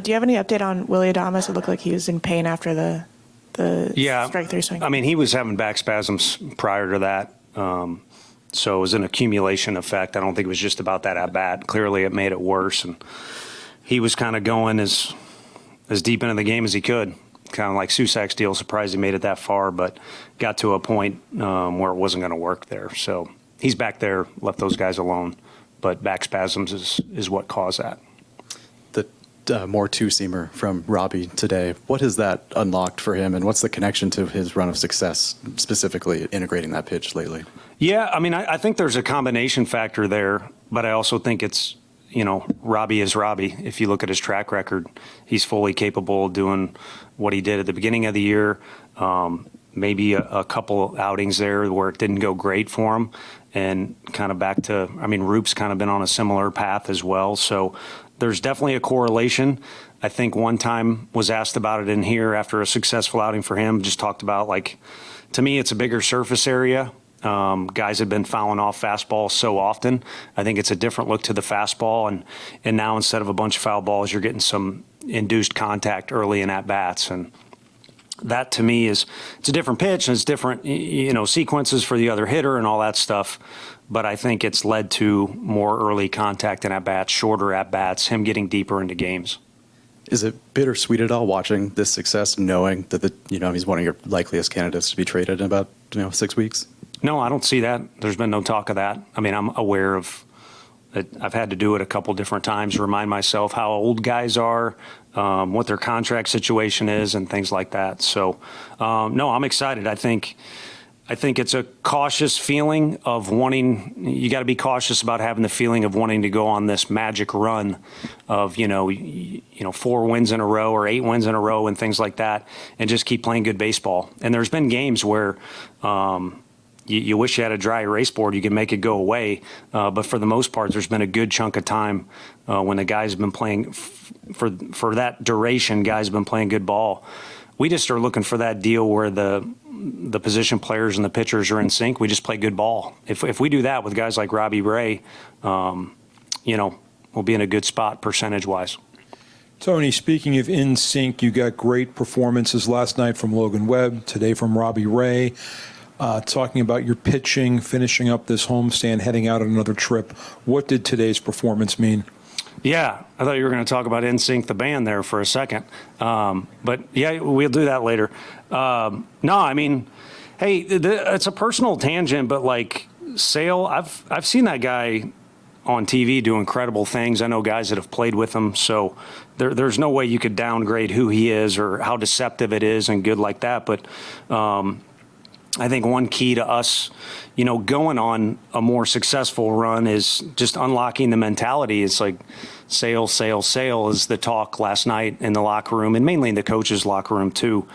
do you have any update on Willie Adames? It looked like he was in pain after the strike three swing. I mean, he was having back spasms prior to that. So it was an accumulation effect. I don't think it was just about that at bat. Clearly it made it worse. And he was kind of going as deep into the game as he could. Kind of like Susak's deal. Surprised he made it that far, but got to a point where it wasn't going to work there. So he's back there, left those guys alone. But back spasms is what caused that. The more two-seamer from Robbie today, what has that unlocked for him, and what's the connection to his run of success, specifically integrating that pitch lately? Yeah, I mean, I think there's a combination factor there, but I also think it's, Robbie is Robbie. If you look at his track record, he's fully capable of doing what he did at the beginning of the year. Maybe a couple outings there where it didn't go great for him, and kind of back to, Roop's kind of been on a similar path as well. So there's definitely a correlation. I think one time was asked about it in here after a successful outing for him, just talked about, to me, it's a bigger surface area. Guys have been fouling off fastballs so often. I think it's a different look to the fastball, and now instead of a bunch of foul balls, you're getting some induced contact early in at-bats, and that to me it's a different pitch, and it's different, sequences for the other hitter and all that stuff. But I think it's led to more early contact and at-bats, shorter at-bats, him getting deeper into games. Is it bittersweet at all watching this success, knowing that he's one of your likeliest candidates to be traded in about 6 weeks? No, I don't see that. There's been no talk of that. I'm aware of it. I've had to do it a couple different times to remind myself how old guys are, what their contract situation is, and things like that. So, no, I'm excited. I think it's a cautious feeling of wanting. You got to be cautious about having the feeling of wanting to go on this magic run of 4 wins in a row or 8 wins in a row and things like that, and just keep playing good baseball. And there's been games where you wish you had a dry erase board, you could make it go away. But for the most part, there's been a good chunk of time when the guys have been playing for that duration. Guys have been playing good ball. We just are looking for that deal where the position players and the pitchers are in sync. We just play good ball. If we do that with guys like Robbie Ray, we'll be in a good spot percentage-wise. Tony, speaking of in sync, you got great performances last night from Logan Webb, today from Robbie Ray. Talking about your pitching, finishing up this homestand, heading out on another trip. What did today's performance mean? Yeah, I thought you were going to talk about NSYNC, the band, there for a second. But, yeah, we'll do that later. Hey, it's a personal tangent, but, Sale, I've seen that guy on TV do incredible things. I know guys that have played with him, so there's no way you could downgrade who he is or how deceptive it is and good like that. But I think one key to us, going on a more successful run is just unlocking the mentality. It's like sale is the talk last night in the locker room, and mainly in the coach's locker room too.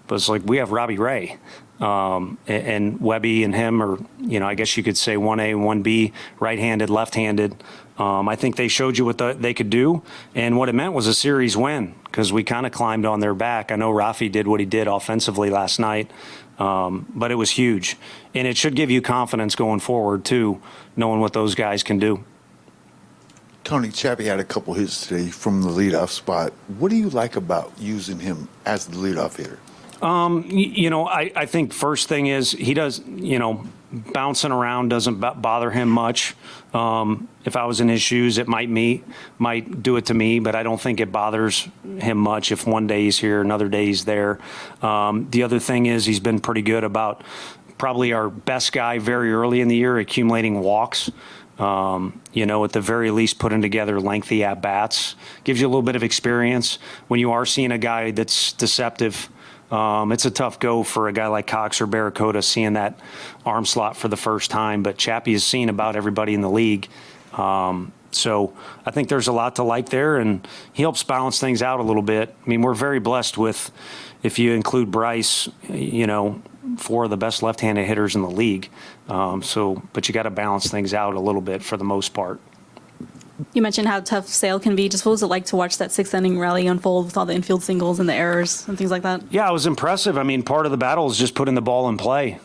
But it's like we have Robbie Ray, and Webby and him are, I guess you could say 1A, 1B, right-handed, left-handed. I think they showed you what they could do, and what it meant was a series win because we kind of climbed on their back. I know Rafi did what he did offensively last night. But it was huge, and it should give you confidence going forward too, knowing what those guys can do. Tony, Chappie had a couple hits today from the leadoff spot. What do you like about using him as the leadoff hitter? I think first thing is he does, bouncing around doesn't bother him much. If I was in his shoes, it might do it to me, but I don't think it bothers him much if one day he's here, another day he's there. The other thing is he's been pretty good about probably our best guy very early in the year, accumulating walks. At the very least putting together lengthy at-bats. Gives you a little bit of experience. When you are seeing a guy that's deceptive, it's a tough go for a guy like Cox or Barracuda seeing that arm slot for the first time, but Chappie has seen about everybody in the league. So I think there's a lot to like there, and he helps balance things out a little bit. We're very blessed with, if you include Bryce, 4 of the best left-handed hitters in the league. But you got to balance things out a little bit for the most part. You mentioned how tough Sale can be. Just what was it like to watch that 6th-inning rally unfold with all the infield singles and the errors and things like that? Yeah, it was impressive. Part of the battle is just putting the ball in play.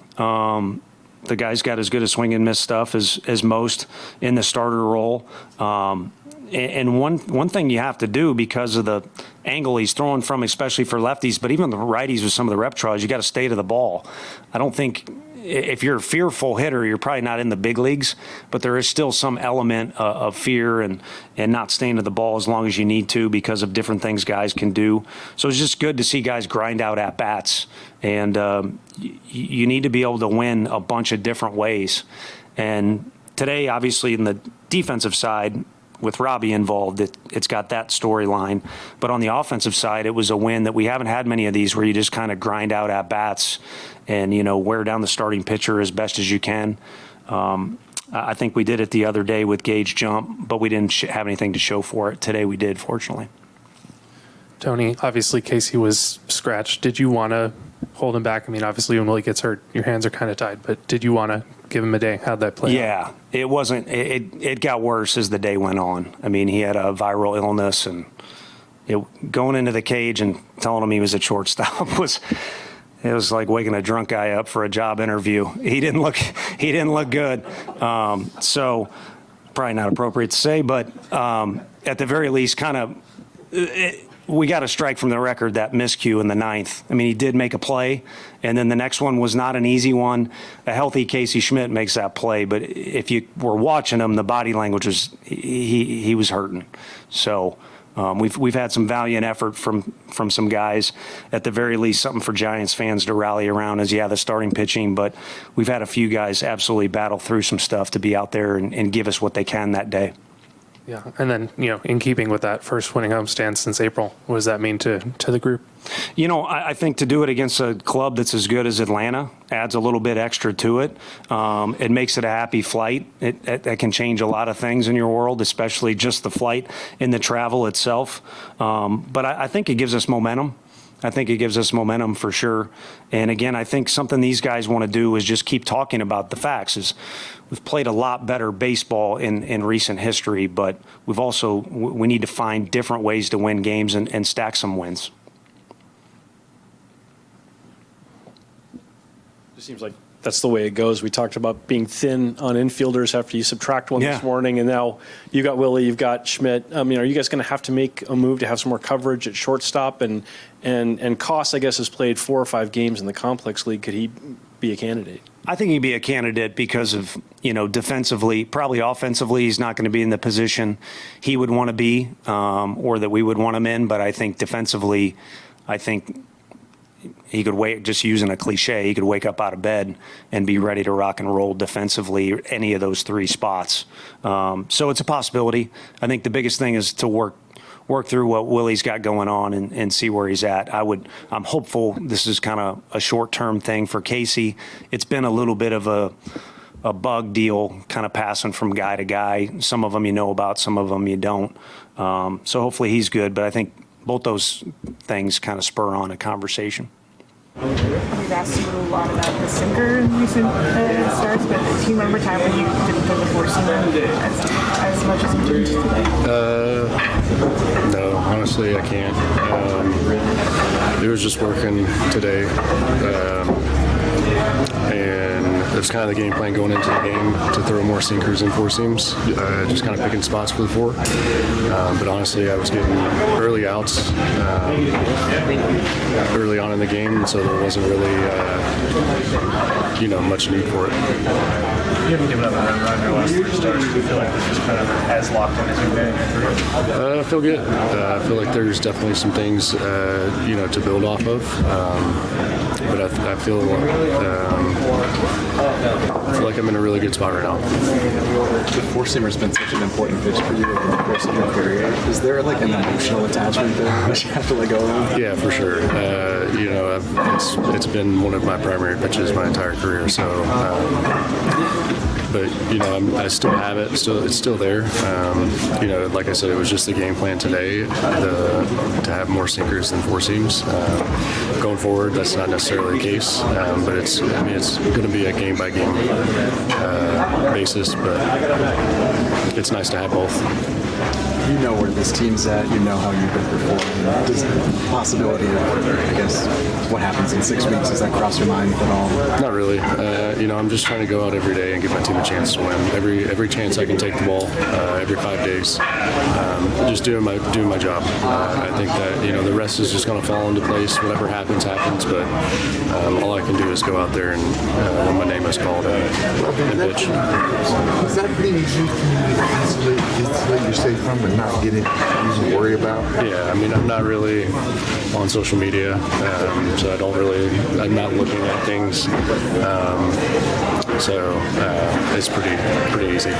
The guy's got as good a swing and miss stuff as most in the starter role. And one thing you have to do because of the angle he's throwing from, especially for lefties, but even the righties with some of the rep tries, you got to stay to the ball. I don't think if you're a fearful hitter, you're probably not in the big leagues, but there is still some element of fear and not staying to the ball as long as you need to because of different things guys can do. So it's just good to see guys grind out at bats, and you need to be able to win a bunch of different ways. And today, obviously, in the defensive side, with Robbie involved, it's got that storyline. But on the offensive side, it was a win that we haven't had many of these where you just kind of grind out at bats and, wear down the starting pitcher as best as you can. I think we did it the other day with Gage Jump, but we didn't have anything to show for it. Today we did, fortunately. Tony, obviously Casey was scratched. Did you want to hold him back? I mean, obviously when Willie gets hurt, your hands are kind of tied, but did you want to give him a day? How'd that play out? Yeah, it wasn't. It got worse as the day went on. I mean, he had a viral illness, and going into the cage and telling him he was a shortstop it was like waking a drunk guy up for a job interview. He didn't look good. So probably not appropriate to say, but at the very least, we got a strike from the record, that miscue in the ninth. I mean, he did make a play, and then the next one was not an easy one. A healthy Casey Schmidt makes that play, but if you were watching him, the body language was he was hurting. So we've had some valiant effort from some guys. At the very least, something for Giants fans to rally around is, the starting pitching, but we've had a few guys absolutely battle through some stuff to be out there and give us what they can that day. Yeah, and then, in keeping with that first winning homestand since April, what does that mean to the group? I think to do it against a club that's as good as Atlanta adds a little bit extra to it. It makes it a happy flight. That can change a lot of things in your world, especially just the flight and the travel itself. But I think it gives us momentum. I think it gives us momentum for sure. And again, I think something these guys want to do is just keep talking about the facts. We've played a lot better baseball in recent history, but we need to find different ways to win games and stack some wins. It seems like that's the way it goes. We talked about being thin on infielders after you subtract one this morning, and now you got Willie, you've got Schmidt. I mean, are you guys going to have to make a move to have some more coverage at shortstop? And Koss, I guess, has played 4 or 5 games in the complex league. Could he be a candidate? I think he'd be a candidate because of, defensively, probably offensively, he's not going to be in the position he would want to be or that we would want him in. But I think defensively, he could just using a cliche, he could wake up out of bed and be ready to rock and roll defensively, any of those 3 spots. So it's a possibility. I think the biggest thing is to work through what Willie's got going on and see where he's at. I'm hopeful this is kind of a short-term thing for Casey. It's been a little bit of a bug deal, kind of passing from guy to guy. Some of them you know about, some of them you don't. So hopefully he's good, but I think both those things kind of spur on a conversation. We've asked you a lot about the sinker in recent starts, but do you remember a time when you didn't throw the four-seamer as much as you did today? No, honestly, I can't. It was just working today. And it's kind of the game plan going into the game to throw more sinkers and four seams, just kind of picking spots for the 4. But honestly, I was getting early outs early on in the game, so there wasn't really, much need for it. You haven't given up a run your last 3 starts. Do you feel like this is kind of as locked in as you've been in your career? I feel good. I feel like there's definitely some things, to build off of. But I feel like I'm in a really good spot right now. The four-seamer's been such an important pitch for you over the course of your career. Is there like an emotional attachment there that you have to let go of? Yeah, for sure. It's been one of my primary pitches my entire career. So, but I still have it. It's still there. Like I said, it was just the game plan today to have more sinkers than four seams. Going forward, that's not necessarily the case, but it's going to be a game by game basis. But it's nice to have both. you know where this team's at, you know how you've been performing. Does the possibility of, I guess, what happens in 6 weeks, does that cross your mind at all? Not really. I'm just trying to go out every day and give my team a chance to win. Every chance I can take the ball, every 5 days, just doing my job. I think that the rest is just going to fall into place. Whatever happens, but all I can do is go out there and when my name is called and pitch. Is that things you can insulate yourself from and not get it you worry about? Yeah, I'm not really on social media, so I'm not looking at things. So it's pretty easy.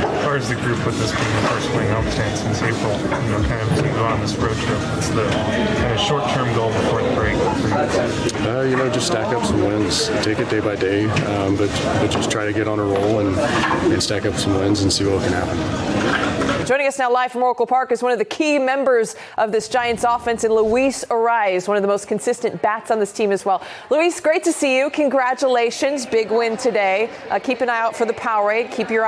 As far as the group with this being the first winning homestand since April, kind of to go on this road trip, what's the kind of short-term goal before the break for you? Just stack up some wins. Take it day by day, but just try to get on a roll and stack up some wins and see what can happen. Joining us now live from Oracle Park is one of the key members of this Giants offense, and Luis Arraez, one of the most consistent bats on this team as well. Luis, great to see you. Congratulations. Big win today. Keep an eye out for the Powerade. Keep your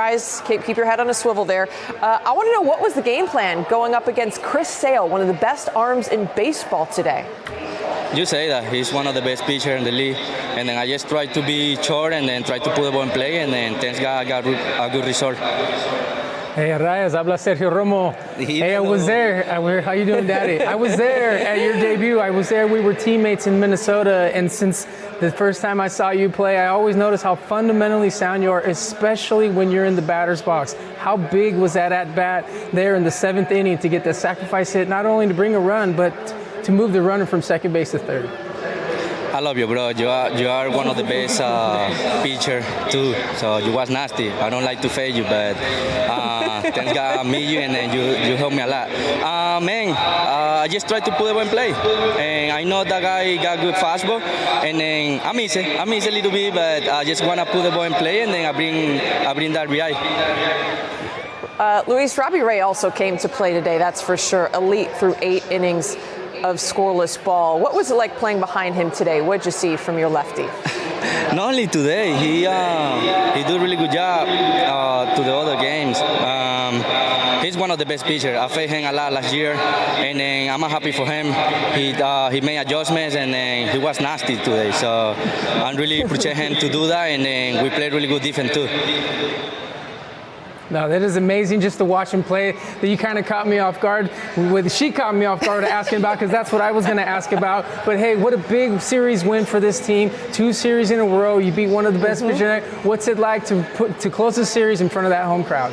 head on a swivel there. I want to know, what was the game plan going up against Chris Sale, one of the best arms in baseball today? You say that he's one of the best pitchers in the league, and then I just try to be short and then try to put the ball in play, and then thanks God I got a good result. Hey, Arraez, habla Sergio Romo. Hey, I was there. How you doing, Daddy? I was there at your debut. I was there. We were teammates in Minnesota, and since the first time I saw you play, I always noticed how fundamentally sound you are, especially when you're in the batter's box. How big was that at-bat there in the 7th inning to get the sacrifice hit, not only to bring a run, but to move the runner from second base to third? I love you, bro. You are one of the best pitcher too. So you was nasty. I don't like to fail you, but thanks God I meet you, and then you help me a lot. I just try to put the ball in play, and I know that guy got good fastball, and then I miss a little bit, but I just wanna put the ball in play, and then I bring that RBI. Luis, Robbie Ray also came to play today, that's for sure. Elite through 8 innings of scoreless ball. What was it like playing behind him today? What did you see from your lefty? Not only today, he did a really good job to the other games. He's one of the best pitchers. I faced him a lot last year, and then I'm happy for him. He made adjustments, and then he was nasty today. So I'm really appreciate him to do that, and then we played really good defense too. No, that is amazing just to watch him play. That you kind of caught me off guard. She caught me off guard asking about, because that's what I was going to ask about. But hey, what a big series win for this team. 2 series in a row. You beat one of the best pitchers. What's it like to close the series in front of that home crowd?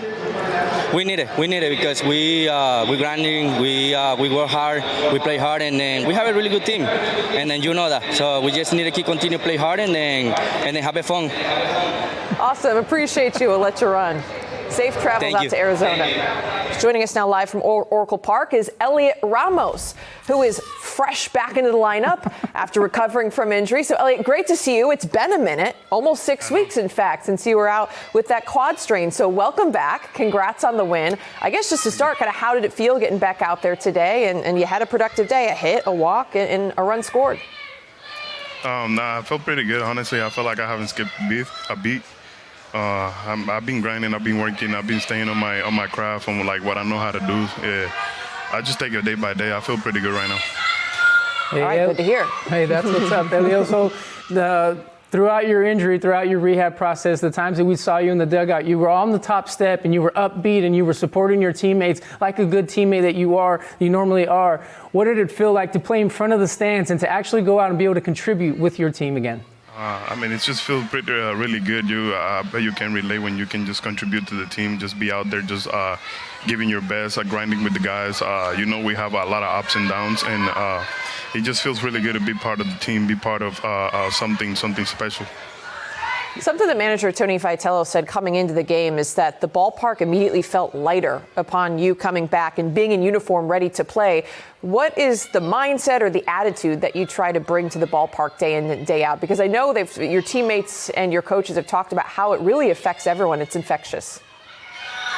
We need it because we're grinding, we work hard, we play hard, and then we have a really good team, and then you know that. So we just need to continue to play hard and then have fun. Awesome, appreciate you. We'll let you run. Safe travels out to Arizona. Joining us now live from Oracle Park is Heliot Ramos, who is fresh back into the lineup after recovering from injury. So, Heliot, great to see you. It's been a minute, almost 6 weeks, in fact, since you were out with that quad strain. So welcome back. Congrats on the win. I guess just to start, kind of how did it feel getting back out there today? And you had a productive day, a hit, a walk, and a run scored. I felt pretty good, honestly. I felt like I haven't skipped a beat. I've been grinding, I've been working, I've been staying on my craft, on like what I know how to do. Yeah, I just take it day by day. I feel pretty good right now. Hey, all right, good to hear. Hey, that's what's up, Heliot. So throughout your injury, throughout your rehab process, the times that we saw you in the dugout, you were on the top step and you were upbeat and you were supporting your teammates like a good teammate that you normally are. What did it feel like to play in front of the stands and to actually go out and be able to contribute with your team again? It just feels pretty really good. I bet you can relate when you can just contribute to the team, just be out there, just giving your best, grinding with the guys. We have a lot of ups and downs, and it just feels really good to be part of the team, be part of something special. Something that manager Tony Vitello said coming into the game is that the ballpark immediately felt lighter upon you coming back and being in uniform ready to play. What is the mindset or the attitude that you try to bring to the ballpark day in and day out? Because I know your teammates and your coaches have talked about how it really affects everyone. It's infectious.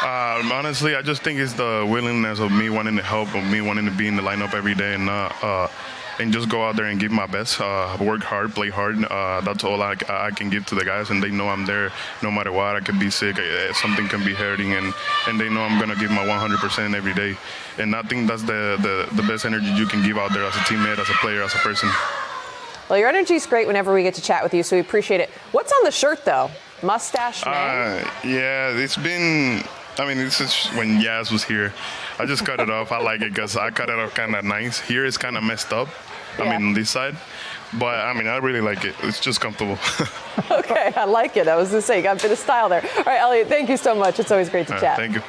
Honestly, I just think it's the willingness of me wanting to help, of me wanting to be in the lineup every day and not and just go out there and give my best, work hard, play hard. That's all I can give to the guys, and they know I'm there no matter what. I could be sick, something can be hurting, and they know I'm going to give my 100% every day. And I think that's the best energy you can give out there as a teammate, as a player, as a person. Well, your energy is great whenever we get to chat with you, so we appreciate it. What's on the shirt, though? Mustache man? Yeah, it's been, this is when Yaz was here. I just cut it off. I like it because I cut it off kind of nice. Here it's kind of messed up, on this side. But, I really like it. It's just comfortable. Okay, I like it. I was going to say, you got a bit of style there. All right, Heliot, thank you so much. It's always great to chat. Thank you.